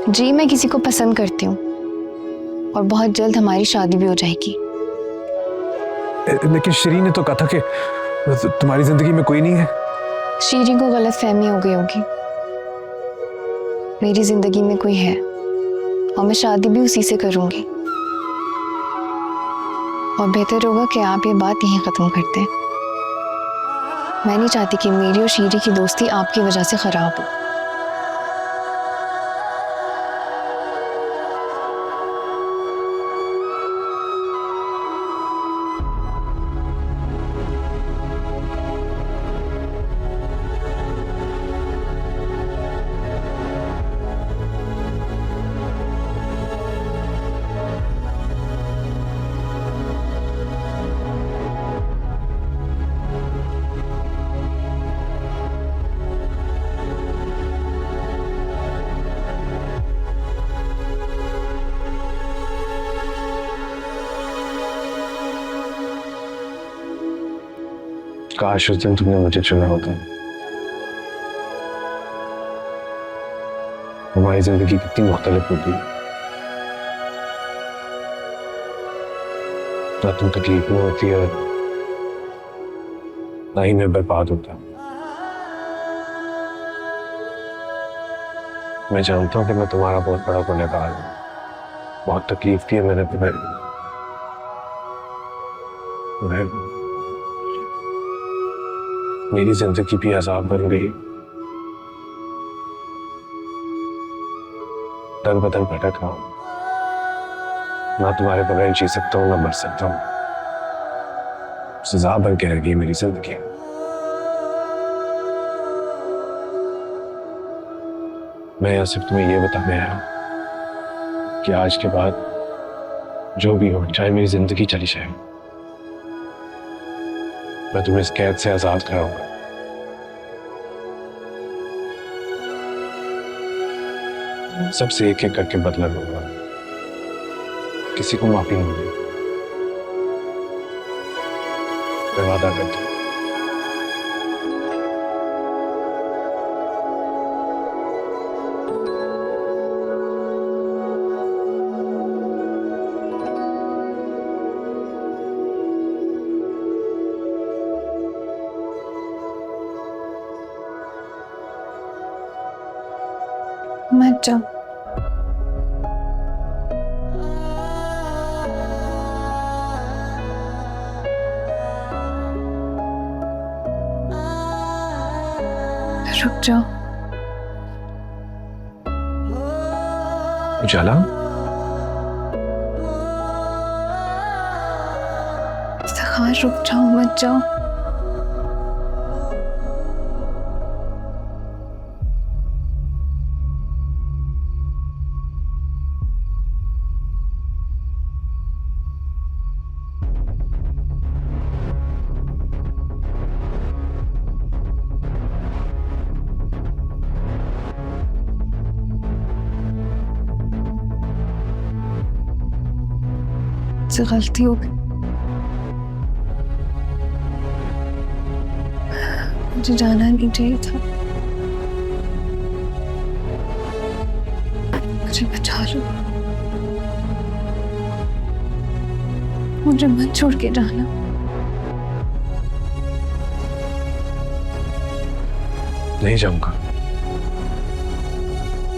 जी मैं किसी को पसंद करती हूँ और बहुत जल्द हमारी शादी भी हो जाएगी। लेकिन श्री ने तो कहा था कि तुम्हारी जिंदगी में कोई नहीं है। शीरी को गलतफहमी हो गई होगी। मेरी जिंदगी में कोई है और मैं शादी भी उसी से करूंगी। और बेहतर होगा कि आप ये बात यहीं खत्म कर दें। मैं नहीं चाहती कि मेरी और शीरी की दोस्ती आपकी वजह से खराब हो। काश उस दिन तुमने मुझे चुना होता। हमारी जिंदगी कितनी मुख्तलिफ होती है। ना तुम तकलीफ में होती है, ना ही मैं बर्बाद होता। मैं जानता हूं कि मैं तुम्हारा बहुत बड़ा गुनहगार हूं। बहुत तकलीफ दी है मैंने तुम्हें। मेरी जिंदगी भी अजाब बन गई। दर बदर भटक रहा हूं। ना तुम्हारे बगैर जी सकता हूं, ना मर सकता हूं। सजा बन के रह गई मेरी जिंदगी। मैं यहां सिर्फ तुम्हें यह बताने आया हूं कि आज के बाद जो भी हो, चाहे मेरी जिंदगी चली जाए, मैं तुम्हें इस कैद से आजाद कराऊंगा। सबसे एक एक करके बदला लूंगा। किसी को माफी नहीं दूंगा। मैं वादा करता हूं। मत जाओ। रुक जाओ। उजाला, सखार रुक जाओ, मत जाओ। से गलती हो गई। मुझे जाना नहीं चाहिए था। मुझे बचा लो। मुझे मत छोड़ के जाना। नहीं जाऊंगा।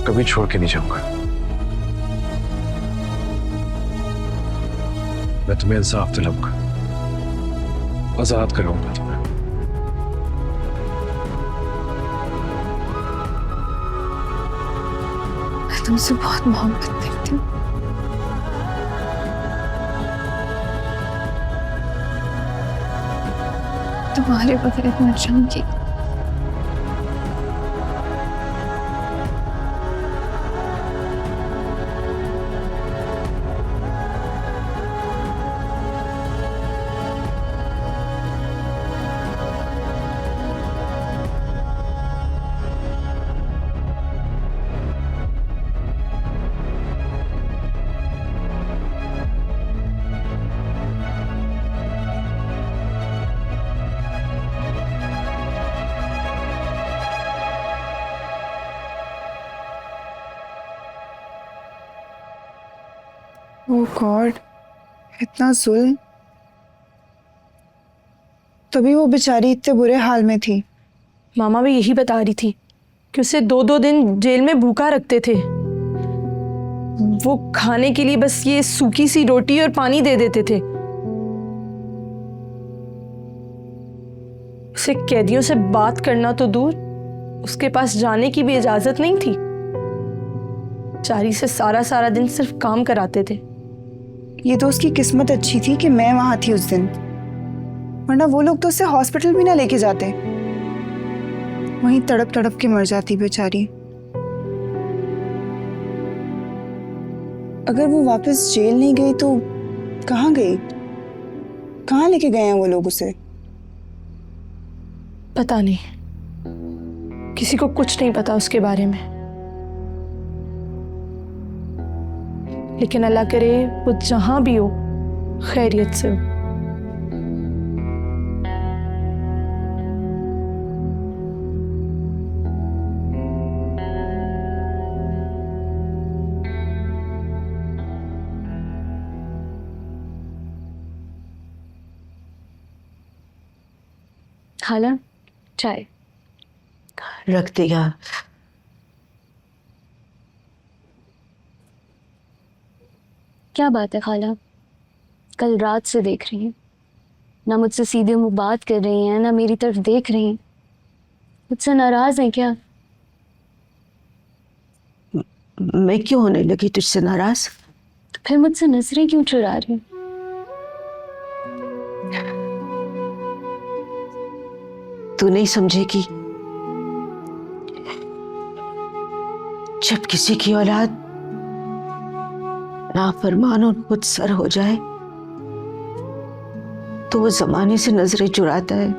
कभी छोड़ के नहीं जाऊंगा। मैं तुम्हें इंसाफ दिलाऊंगा। आजाद कराऊंगा तुम्हें। मैं तुमसे बहुत मोहब्बत करती हूँ। तुम्हारे बगैर मर जाऊंगी। ओह गॉड, इतना जुल्म। तभी वो बेचारी इतने बुरे हाल में थी। मामा भी यही बता रही थी कि उसे 2-2 दिन जेल में भूखा रखते थे। वो खाने के लिए बस ये सूखी सी रोटी और पानी दे देते थे। उसे कैदियों से बात करना तो दूर, उसके पास जाने की भी इजाजत नहीं थी। चारी से सारा सारा दिन सिर्फ काम कराते थे। ये तो उसकी किस्मत अच्छी थी कि मैं वहां थी उस दिन, वरना वो लोग तो उसे हॉस्पिटल भी ना लेके जाते, वहीं तड़प तड़प के मर जाती बेचारी। अगर वो वापस जेल नहीं गई तो कहाँ गई? कहाँ लेके गए हैं वो लोग उसे? पता नहीं, किसी को कुछ नहीं पता उसके बारे में। लेकिन अल्लाह करे वो जहां भी हो खैरियत से हो। खाला, चाय। रख दिया। क्या बात है खाला, कल रात से देख रही हैं, ना मुझसे सीधे मुंह बात कर रही हैं, ना मेरी तरफ देख रही हैं। मुझसे नाराज हैं क्या? मैं क्यों होने लगी तुझसे नाराज? तो फिर मुझसे नजरें क्यों चुरा रही हैं? तू नहीं समझेगी, जब किसी की औलाद नाफरमान और खुदसर हो जाए तो वो जमाने से नजरें चुराता है,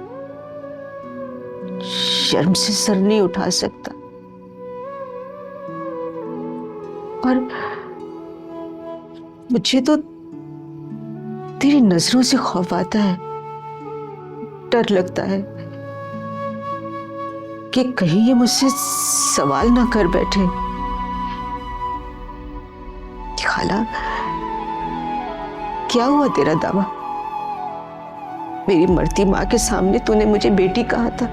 शर्म से सर नहीं उठा सकता। और मुझे तो तेरी नजरों से खौफ आता है, डर लगता है कि कहीं ये मुझसे सवाल ना कर बैठे। खाला, क्या हुआ तेरा दावा? मेरी मरती माँ के सामने तूने मुझे बेटी कहा था,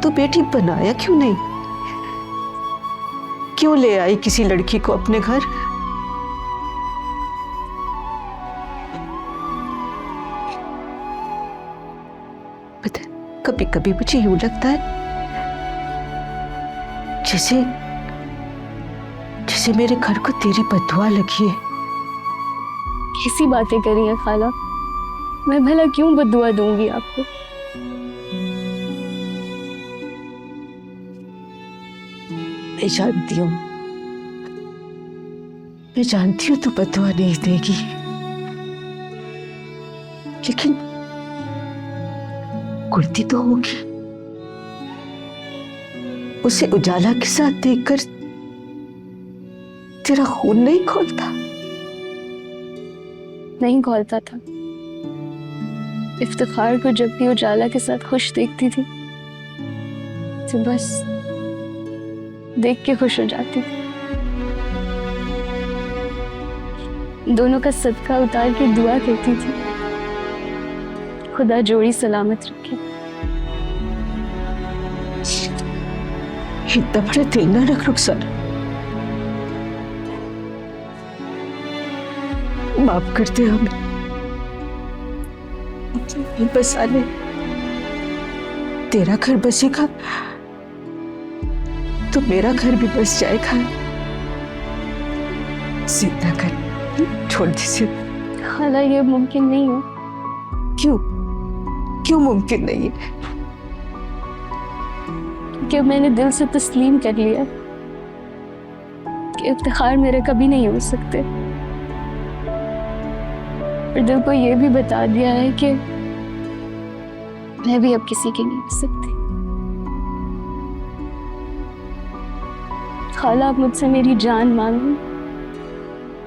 तो बेटी बनाया क्यों नहीं? क्यों ले आई किसी लड़की को अपने घर? पता, कभी कभी मुझे यूं लगता है जैसे जैसे मेरे घर को तेरी बददुआ लगी है। कैसी बातें करी हैं खाला, मैं भला क्यों बद्दुआ दूंगी आपको? मैं जानती हूँ तू बददुआ नहीं देगी, लेकिन कुर्ती तो होगी। उसे उजाला के साथ देखकर तेरा खून नहीं खौलता? नहीं खौलता था। इफ्तिखार को जब भी उजाला के साथ खुश देखती थी तो बस देख के खुश हो जाती थी। दोनों का सदका उतार के दुआ करती थी, खुदा जोड़ी सलामत रखे। इतना बड़ा दिल ना रख रुखसार, माफ करते हमें, बसा ले। तेरा घर बसेगा तो मेरा घर भी बस जाएगा। जिंदा कर, छोड़ दे सिर्फ। खाला, ये मुमकिन नहीं है। क्यों? क्यों मुमकिन नहीं है? कि मैंने दिल से तस्लीम कर लिया कि इफ्तिखार मेरे कभी नहीं हो सकते, और दिल को ये भी बता दिया है कि मैं भी अब किसी की नहीं हो सकती। खाला, आप मुझसे मेरी जान मांगो,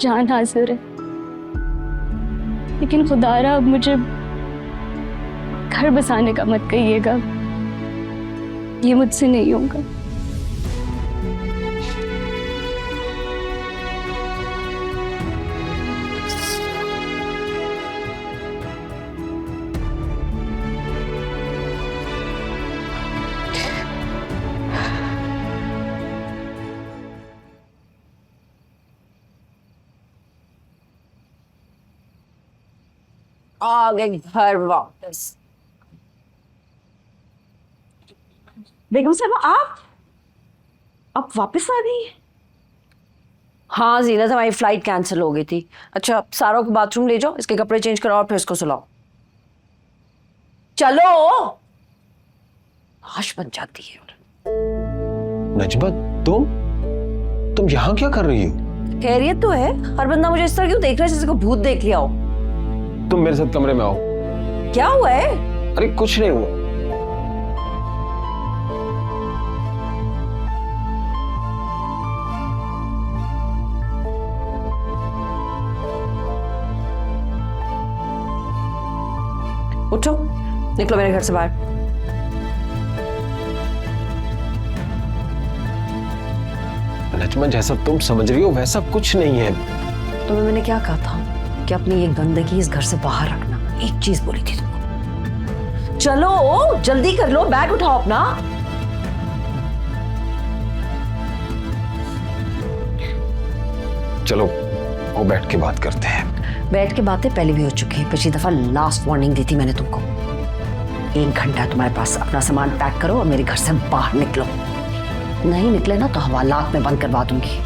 जान हाजिर है, लेकिन खुदारा अब मुझे घर बसाने का मत कहिएगा, ये मुझसे नहीं होगा। आ गए घर वापस। बेगम साहब आप वापस आ गई? हाँ जीनत, हमारी फ्लाइट कैंसिल हो गई थी। अच्छा सारा को बाथरूम ले जाओ, इसके कपड़े चेंज करो और फिर इसको सुलाओ। चलो, लाश बन जाती है। नजमा, तुम यहाँ क्या कर रही हो? खैरियत तो है? हर बंदा मुझे इस तरह क्यों देख रहा है जैसे को भूत देख लिया हो? तुम मेरे साथ कमरे में आओ। क्या हुआ है? अरे कुछ नहीं हुआ। उठो, निकलो मेरे घर से बाहर। नजमा, जैसा तुम समझ रही हो वैसा कुछ नहीं है। तुम्हें मैंने क्या कहा था कि अपनी ये गंदगी इस घर से बाहर रखना। एक चीज बोली थी तुमको। चलो जल्दी कर लो, बैग उठाओ अपना। चलो वो बैठ के बात करते हैं। बैठ के बातें पहले भी हो चुकी है। पिछली दफा लास्ट वार्निंग दी थी मैंने तुमको। 1 घंटा तुम्हारे पास, अपना सामान पैक करो और मेरे घर से बाहर निकलो। नहीं निकले ना तो हवालात में बंद करवा दूंगी।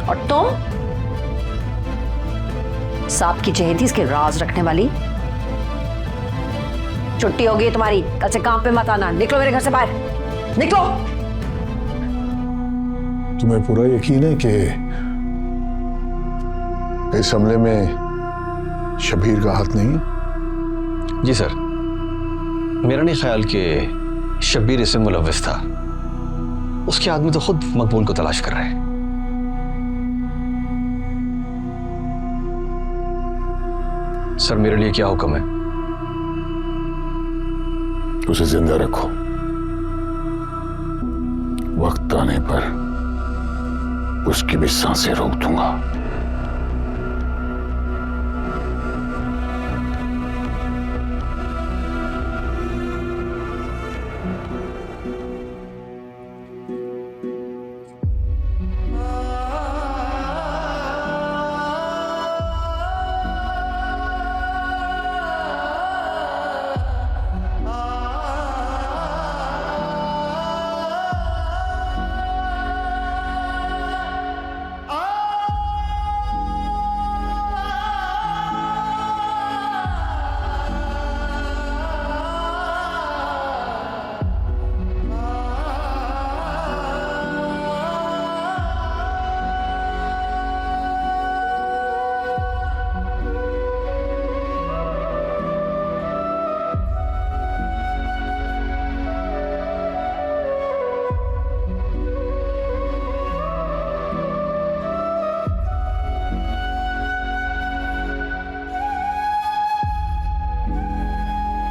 और तुम सांप की चहेती, इसके राज रखने वाली। छुट्टी होगी तुम्हारी, कल से काम पे मत आना। निकलो मेरे घर से बाहर, निकलो। तुम्हें पूरा यकीन है कि इस हमले में शबीर का हाथ नहीं है? जी सर, मेरा नहीं ख्याल कि शब्बीर इसमें मुलव्विस था। उसके आदमी तो खुद मकबूल को तलाश कर रहे हैं। सर मेरे लिए क्या हुक्म है? उसे जिंदा रखो, वक्त आने पर उसकी भी सांसें रोक दूंगा।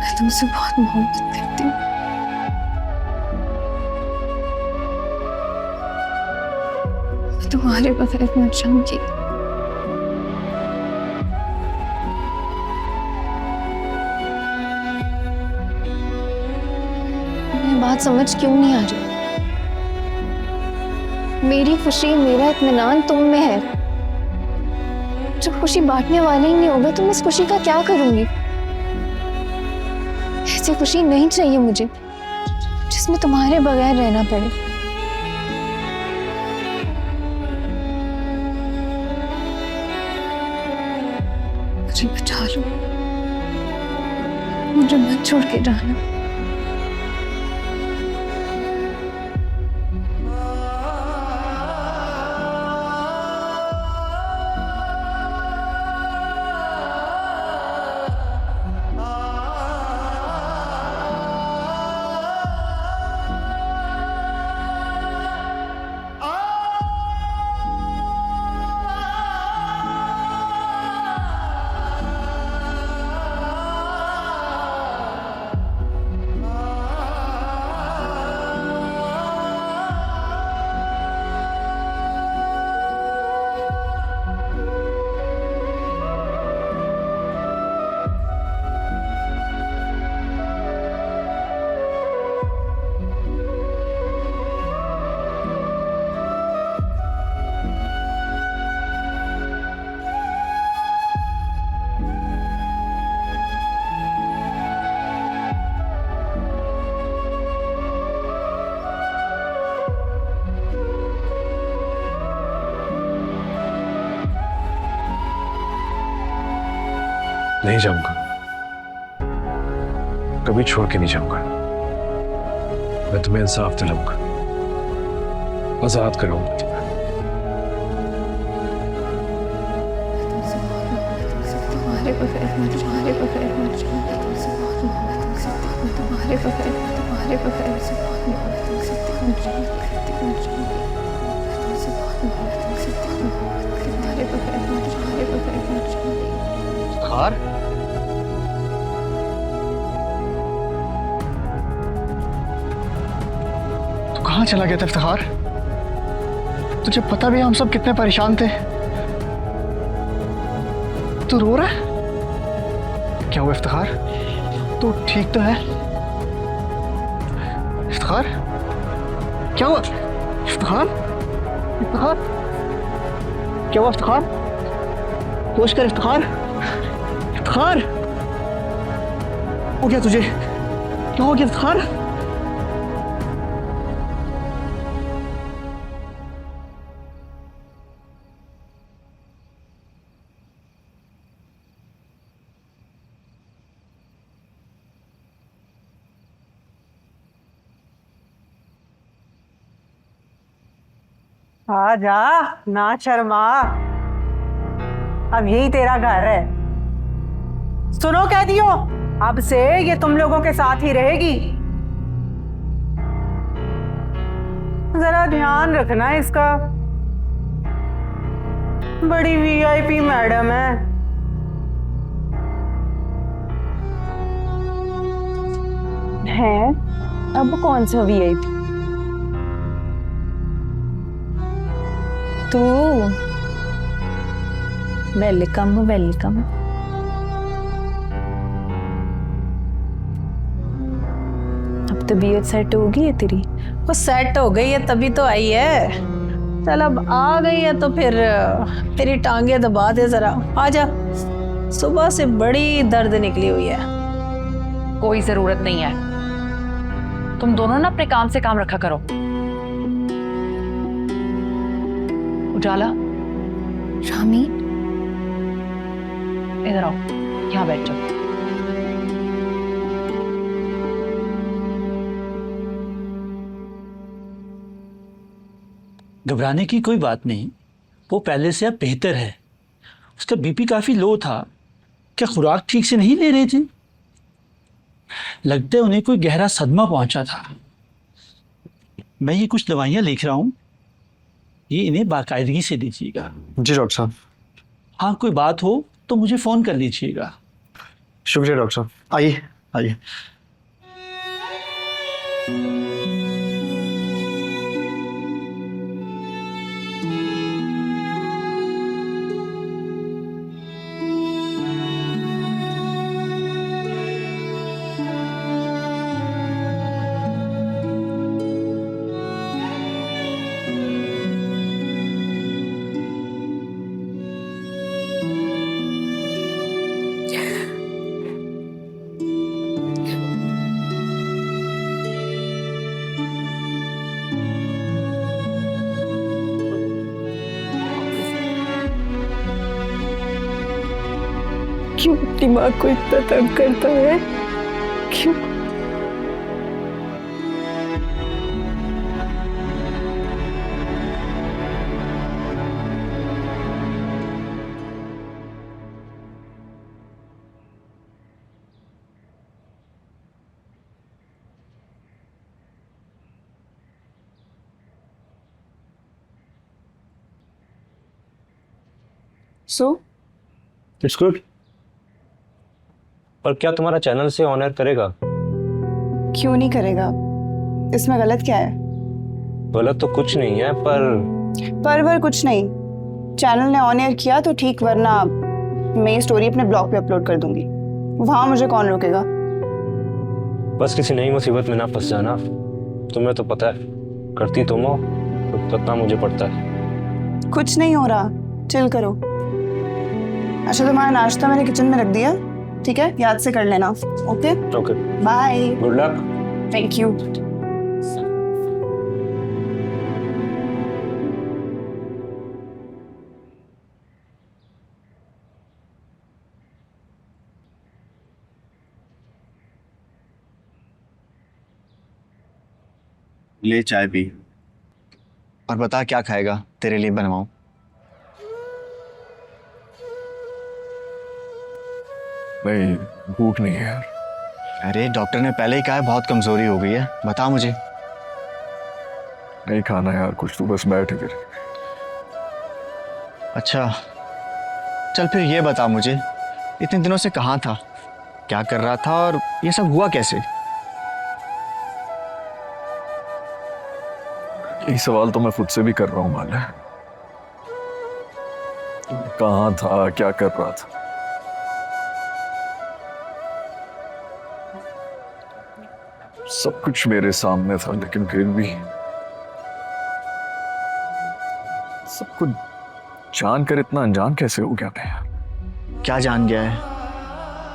मैं तुमसे बहुत मोहब्बत करती हूँ। मैं तुम्हारे बगैर मर जाऊंगी। मैं बात समझ क्यों नहीं आ रही? मेरी खुशी, मेरा इत्मीनान तुम में है। जब खुशी बांटने वाले ही नहीं होगा तो मैं इस खुशी का क्या करूंगी? ऐसी खुशी नहीं चाहिए मुझे जिसमें तुम्हारे बगैर रहना पड़े। मुझे बचा लो, मुझे मत छोड़ के जाना। जाऊंगा, कभी छोड़ के नहीं जाऊंगा। मैं तुम्हें इंसाफ दिलाऊंगा, आजाद कराऊंगा तुम्हें। तुम्हारे बगैर तुम्हारे बगैर तुमसे बहुत मोहब्बत करती हूँ, तुम्हारे बगैर तुम्हारे बगैर से बहुत मोहब्बत करती हूँ, तुमसे बहुत मोहब्बत तुम्हारे बगैर तुम्हारे बगैर। इफ्तिखार, तू कहाँ चला गया था इफ्तिखार? तुझे पता भी है हम सब कितने परेशान थे। तू रो रहा है? क्या हुआ इफ्तिखार? तू ठीक तो है? इफ्तिखार, क्या हुआ? इफ्तिखार, इफ्तिखार, क्या हुआ इफ्तिखार? होश कर इफ्तिखार, इफ्तिखार, हो गया तुझे? क्या हो गया इफ्तिखार? आ जा, ना शर्मा, अब यही तेरा घर है। सुनो कह दियो, अब से ये तुम लोगों के साथ ही रहेगी। जरा ध्यान रखना इसका, बड़ी वीआईपी मैडम है। अब कौन सा वीआईपी? तू वेलकम वेलकम। अब तबीयत सेट होगी है तेरी? वो सेट हो गई है तभी तो आई है। चल अब आ गई है तो फिर तेरी टांगे दबा दे जरा। आजा, सुबह से बड़ी दर्द निकली हुई है। कोई जरूरत नहीं है, तुम दोनों ना अपने काम से काम रखा करो। उजाला, शामी, इधर आओ, यहाँ बैठ जाओ। घबराने की कोई बात नहीं, वो पहले से अब बेहतर है। उसका बीपी काफ़ी लो था। क्या खुराक ठीक से नहीं ले रहे थे? लगता है उन्हें कोई गहरा सदमा पहुंचा था। मैं ये कुछ दवाइयाँ लिख रहा हूँ, ये इन्हें बाकायदगी से दीजिएगा। जी डॉक्टर साहब। हाँ, कोई बात हो तो मुझे फ़ोन कर लीजिएगा। शुक्रिया डॉक्टर साहब। आइए आइए। क्यों दिमाग को इतना तंग करता है? क्यों? So it's good. पर क्या तुम्हारा चैनल से ऑनर करेगा? क्यों नहीं करेगा? इसमें गलत क्या है? गलत तो कुछ नहीं है, पर कुछ नहीं। चैनल ने ऑन एयर किया तो ठीक, वरना मैं ये स्टोरी अपने ब्लॉग पे अपलोड कर दूंगी। वहां मुझे कौन रोकेगा? बस किसी नई मुसीबत में ना फंस जाना। तुम्हें तो पता है, करती तुम हो तो कितना मुझे पड़ता है। कुछ नहीं हो रहा, चिल करो। अच्छा, तुम्हारा नाश्ता मैंने किचन में रख दिया, ठीक है? याद से कर लेना। Okay okay, bye. Good luck. Thank you. ले चाय पी और बता क्या खाएगा, तेरे लिए बनवाऊं। नहीं, भूख नहीं है यार। अरे डॉक्टर ने पहले ही कहा है बहुत कमजोरी हो गई है, बता मुझे। नहीं खाना यार कुछ, तू बस बैठ इधर। अच्छा चल फिर ये बता मुझे, इतने दिनों से कहाँ था, क्या कर रहा था और ये सब हुआ कैसे? यही सवाल तो मैं खुद से भी कर रहा हूँ माला। कहाँ था, क्या कर रहा था? सब कुछ मेरे सामने था, लेकिन फिर भी सब कुछ जानकर इतना अनजान कैसे हो गया मैं यार? क्या जान गया है,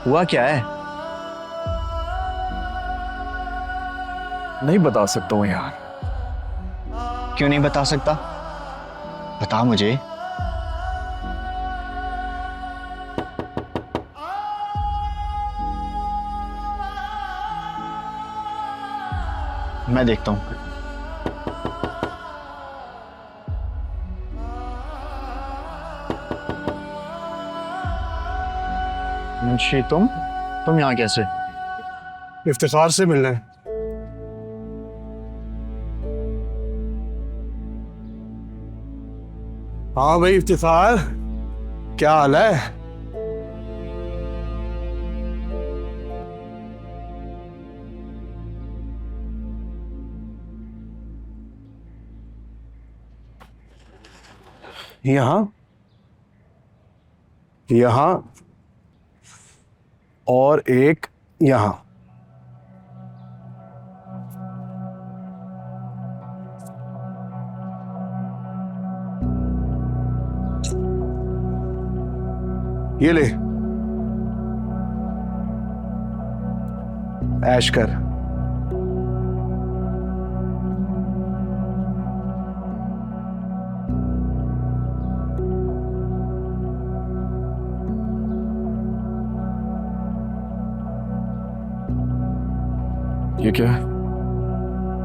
हुआ क्या है? नहीं बता सकता हूँ यार। क्यों नहीं बता सकता, बता मुझे। मैं देखता हूं। मुंशी तुम यहाँ कैसे? इफ्तिखार से मिलना है। हाँ भाई इफ्तिखार, क्या हाल है? यहाँ यहाँ और एक यहाँ। ये ले, ऐश कर। ये क्या है?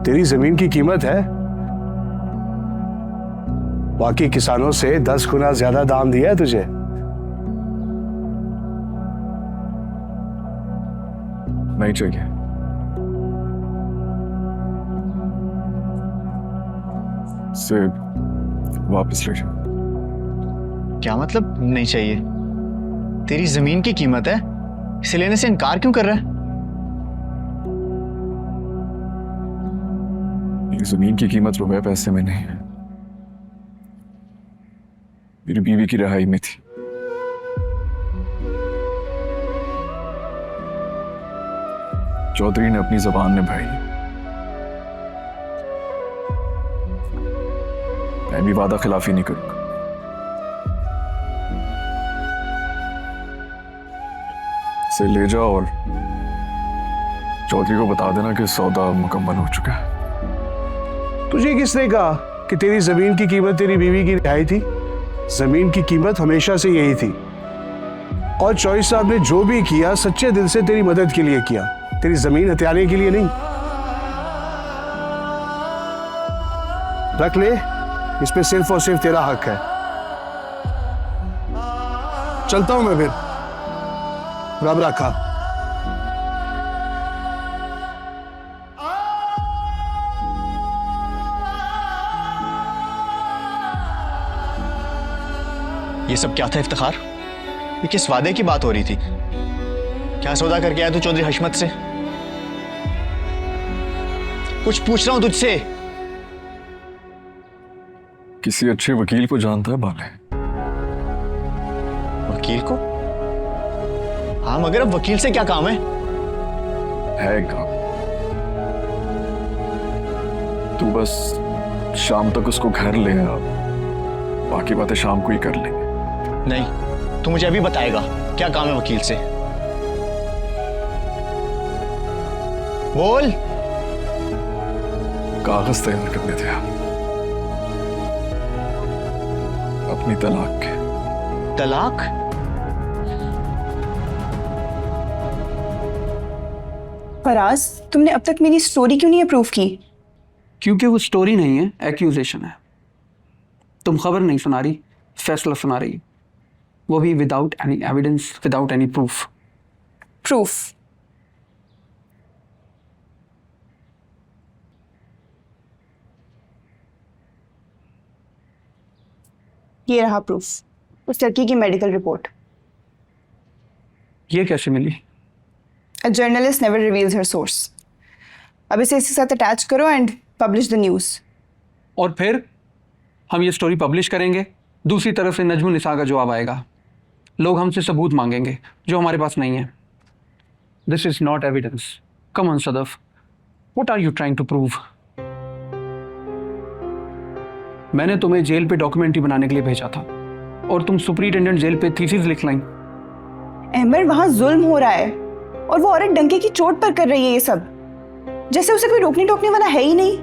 तेरी जमीन की कीमत है। बाकी किसानों से 10 गुना ज्यादा दाम दिया है तुझे। नहीं चाहिए। से वापस ले जाओ। क्या मतलब नहीं चाहिए? तेरी जमीन की कीमत है, इसे लेने से इनकार क्यों कर रहा है? ये जमीन की कीमत रुपए पैसे में नहीं है, मेरी बीवी की रिहाई में थी। चौधरी ने अपनी जबान निभाई, मैं भी वादा खिलाफी नहीं करूंगा। इसे ले जाओ और चौधरी को बता देना कि सौदा मुकम्मल हो चुका है। तुझे किसने कहा कि तेरी जमीन की कीमत तेरी बीवी की रिहाई थी? जमीन की कीमत हमेशा से यही थी, और चौधरी साहब ने जो भी किया सच्चे दिल से तेरी मदद के लिए किया, तेरी जमीन हथियाने के लिए नहीं। रख ले, इस पे सिर्फ और सिर्फ तेरा हक है। चलता हूं मैं फिर, रब रखा। ये सब क्या था इफ्तिखार? ये किस वादे की बात हो रही थी? क्या सौदा करके आया तू चौधरी हशमत से? कुछ पूछ रहा हूं तुझसे। किसी अच्छे वकील को जानता है बाले? वकील को? हाँ मगर अब वकील से क्या काम है? काम, तू बस शाम तक उसको घर ले आ, बाकी बातें शाम को ही कर लेंगे। नहीं, तू मुझे अभी बताएगा क्या काम है वकील से। बोल। कागज तैयार करने थे अपनी तलाक के। तलाक? फराज, तुमने अब तक मेरी स्टोरी क्यों नहीं अप्रूव की? क्योंकि वो स्टोरी नहीं है, एक्यूजेशन है। तुम खबर नहीं सुना रही, फैसला सुना रही, वो भी without any evidence, without any proof. Proof? ये रहा प्रूफ, उस लड़की की मेडिकल रिपोर्ट। ये कैसे मिली? A journalist never reveals her source. अब इसे इसके साथ अटैच करो एंड पब्लिश द न्यूज़। और फिर हम ये स्टोरी पब्लिश करेंगे, दूसरी तरफ से नजमुन निसा का जवाब आएगा, लोग हमसे सबूत मांगेंगे जो हमारे पास नहीं है। This is not evidence. Come on Sadaf, what are you trying to prove? मैंने तुम्हें जेल पे डॉक्यूमेंट्री बनाने के लिए भेजा था और तुम सुपरिटेंडेंट जेल पे थीसिस लिख लाई। अहमर, वहां जुल्म हो रहा है और वो औरत डंके की चोट पर कर रही है ये सब, जैसे उसे कोई रोकने टोकने वाला है ही नहीं।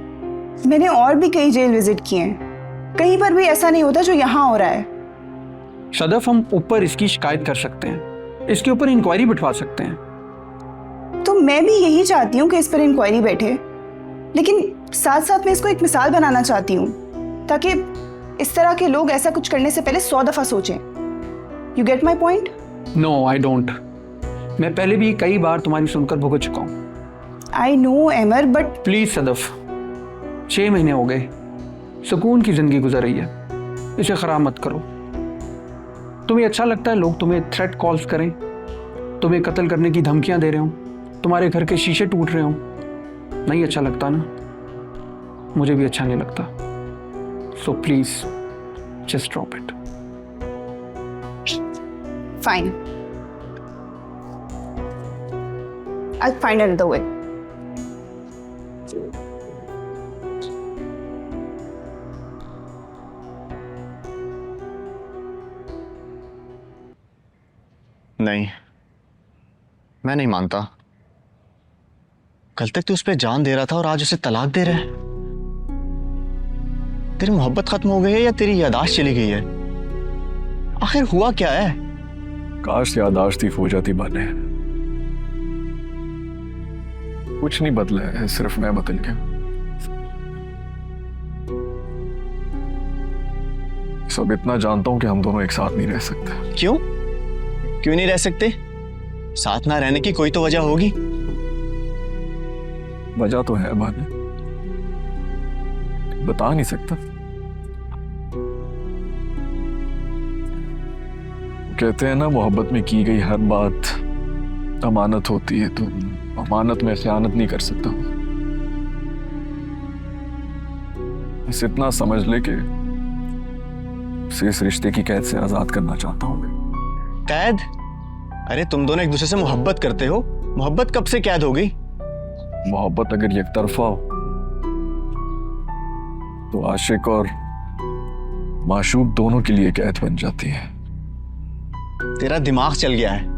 मैंने और भी कई जेल विजिट किए हैं, कहीं पर भी ऐसा नहीं होता जो यहाँ हो रहा है। सदफ, हम ऊपर इसकी शिकायत कर सकते हैं, इसके ऊपर इंक्वायरी बिठवा सकते हैं। तो मैं भी यही चाहती हूँ कि इस पर इंक्वायरी बैठे, लेकिन साथ साथ मैं इसको एक मिसाल बनाना चाहती हूँ ताकि इस तरह के लोग ऐसा कुछ करने से पहले 100 दफा सोचें। You get my point? No, I don't. मैं पहले भी कई बार तुम्हारी सुनकर भुगत चुका हूँ। I know Amar, but please Sadaf, 6 महीने हो गए, सुकून की जिंदगी गुजर रही है, इसे खराब मत करो। तुम्हें अच्छा लगता है लोग तुम्हें थ्रेट कॉल्स करें, तुम्हें कत्ल करने की धमकियां दे रहे हो, तुम्हारे घर के शीशे टूट रहे हो? नहीं अच्छा लगता ना? मुझे भी अच्छा नहीं लगता। So please just drop it. Fine, I'll find another way. नहीं, मैं नहीं मानता। कल तक तू उस पर जान दे रहा था और आज उसे तलाक दे रहा है। तेरी मोहब्बत खत्म हो गई है या तेरी यादाश्त चली गई है? आखिर हुआ क्या है? काश यादाश्त ही खो जाती बाने। कुछ नहीं बदला है, सिर्फ मैं बदल गया। सब इतना जानता हूं कि हम दोनों एक साथ नहीं रह सकते। क्यों? क्यों नहीं रह सकते? साथ ना रहने की कोई तो वजह होगी। वजह तो है बाने, बता नहीं सकता। कहते हैं ना, मोहब्बत में की गई हर बात अमानत होती है, तो अमानत में खयानत नहीं कर सकता। बस इतना समझ ले कि उसे इस रिश्ते की कैद से आजाद करना चाहता हूं। कैद? अरे तुम दोनों एक दूसरे से मोहब्बत करते हो, मोहब्बत कब से कैद हो गई? मोहब्बत अगर एकतरफा हो तो आशिक और माशूक दोनों के लिए कैद बन जाती है। तेरा दिमाग चल गया है।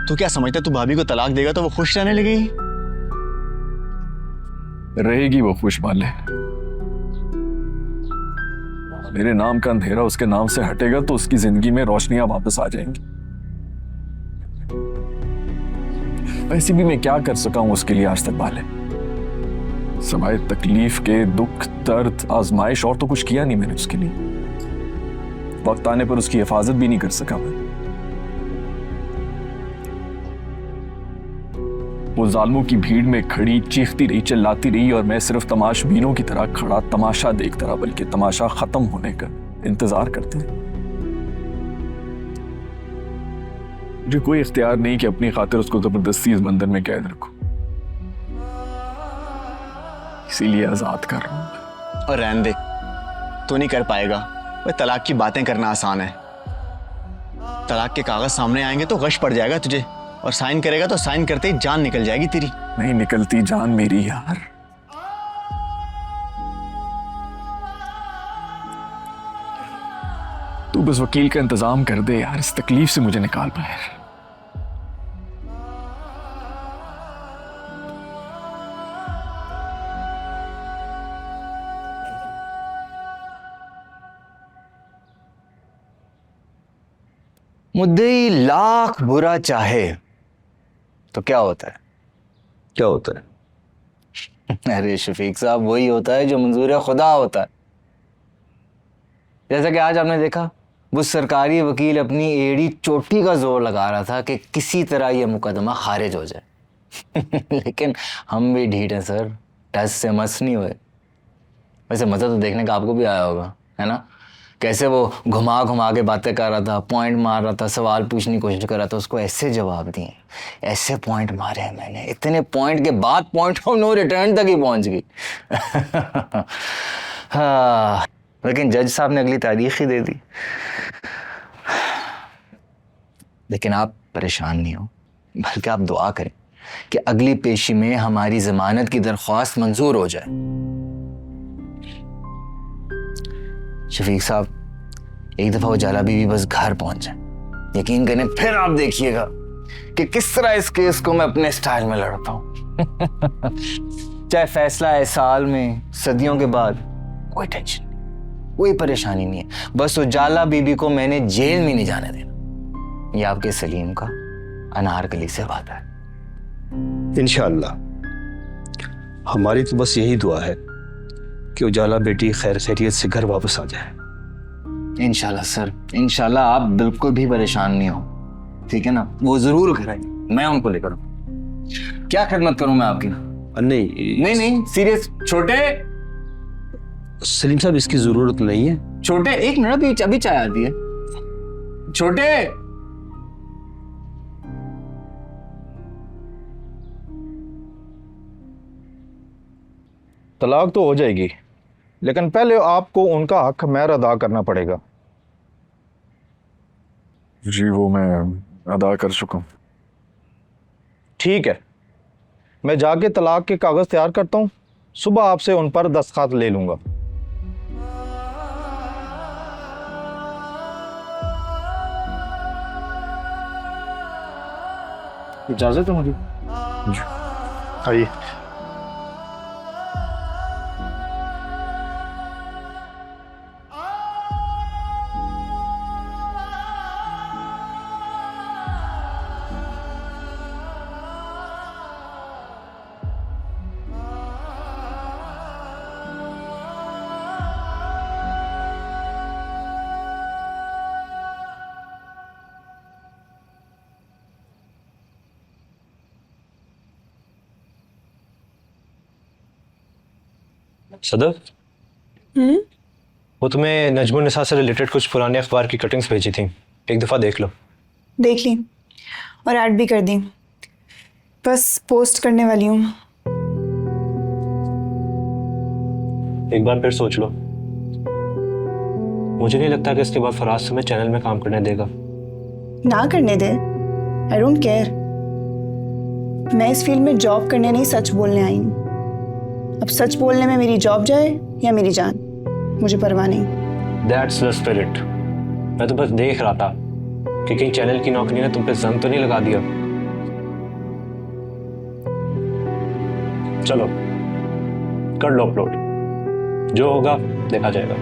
तू क्या समझता है तू भाभी को तलाक देगा तो वो खुश रहने लगेगी? रहेगी वो खुश माले। मेरे नाम का अंधेरा उसके नाम से हटेगा तो उसकी जिंदगी में रोशनियां वापस आ जाएंगी। वैसे भी मैं क्या कर सका हूं उसके लिए आज तक बाले? सिवाय तकलीफ के, दुख, दर्द, आजमाइश और तो कुछ किया नहीं मैंने उसके लिए। वक्त आने पर उसकी हिफाजत भी नहीं कर सका मैं। वो जालिमों की भीड़ में खड़ी चीखती रही, चिल्लाती रही और मैं सिर्फ तमाशबीनों की तरह खड़ा तमाशा देखता रहा, बल्कि तमाशा खत्म होने का इंतजार करते हैं। मुझे कोई इख्तियार नहीं कि अपनी खातिर उसको जबरदस्ती इस बंधन में कैद रखूं, इसीलिए आजाद कर रहा हूं। और रहने दे, तू नहीं कर पाएगा। वह तलाक की बातें करना आसान है, तलाक के कागज सामने आएंगे तो गश पड़ जाएगा तुझे, और साइन करेगा तो साइन करते ही जान निकल जाएगी तेरी। नहीं निकलती जान मेरी यार। तू बस वकील का इंतजाम कर दे यार, इस तकलीफ से मुझे निकाल बाहर। मुद्दई लाख बुरा चाहे तो क्या होता है? क्या होता है? अरे शफीक साहब, वही होता है जो मंजूर खुदा होता है। जैसा कि आज आपने देखा, वो सरकारी वकील अपनी एड़ी चोटी का जोर लगा रहा था कि किसी तरह ये मुकदमा खारिज हो जाए। लेकिन हम भी ढीठ हैं सर, टस से मस नहीं हुए। वैसे मज़ा तो देखने का आपको भी आया होगा, है ना? कैसे वो घुमा घुमा के बातें कर रहा था, पॉइंट मार रहा था, सवाल पूछने की कोशिश कर रहा था, उसको ऐसे जवाब दिए, ऐसे पॉइंट मारे हैं मैंने, इतने पॉइंट के बाद पॉइंट ऑफ नो रिटर्न तक ही पहुंच गई। हाँ, लेकिन जज साहब ने अगली तारीख ही दे दी। लेकिन आप परेशान नहीं हो, बल्कि आप दुआ करें कि अगली पेशी में हमारी जमानत की दरख्वास्त मंजूर हो जाए। शफीक साहब, एक दफा वो जाला बीवी बस घर पहुंच जाए, यकीन करें फिर आप देखिएगा कि किस तरह इस केस को मैं अपने स्टाइल में लड़ता हूं। चाहे फैसला है साल में, सदियों के बाद, कोई टेंशन नहीं, कोई परेशानी नहीं है। बस वो जाला बीबी को मैंने जेल में नहीं जाने देना। ये आपके सलीम का अनारकली से वादा है। इंशाअल्लाह हमारी तो बस यही दुआ है कि उजाला बेटी खैर खैरियत से घर वापस आ जाए। इंशाल्लाह सर, इंशाल्लाह। आप बिल्कुल भी परेशान नहीं हो, ठीक है ना? वो जरूर कराएंगे, मैं उनको लेकर आऊं। क्या खिदमत करूं मैं आपकी? नहीं सीरियस। छोटे सलीम साहब, इसकी जरूरत नहीं है। छोटे, एक मिनट, अभी चाय आती है। छोटे, तलाक तो हो जाएगी, लेकिन पहले आपको उनका हक महर अदा करना पड़ेगा। जी, वो मैं अदा कर चुका हूं। ठीक है, मैं जाके तलाक के कागज तैयार करता हूं, सुबह आपसे उन पर दस्तखत ले लूंगा। इजाजत है मुझे? आइए। सदफ, वो तुम्हें नजमुन निसा से रिलेटेड कुछ पुराने अखबार की कटिंग्स भेजी थी, एक दफ़ा देख लो। देख ली और ऐड भी कर दी, बस पोस्ट करने वाली हूँ। एक बार फिर सोच लो। मुझे नहीं लगता कि इसके बाद फराज तुम्हें चैनल में काम करने देगा। ना करने दे, आई डोंट केयर। मैं इस फील्ड में जॉब करने नहीं, सच बोलने आई हूँ। अब सच बोलने में मेरी जॉब जाए या मेरी जान, मुझे परवाह नहीं। That's the spirit. मैं तो बस देख रहा था कि कहीं चैनल की नौकरी ने तुम पे जंग तो नहीं लगा दिया। चलो कर लो अपलोड, जो होगा देखा जाएगा।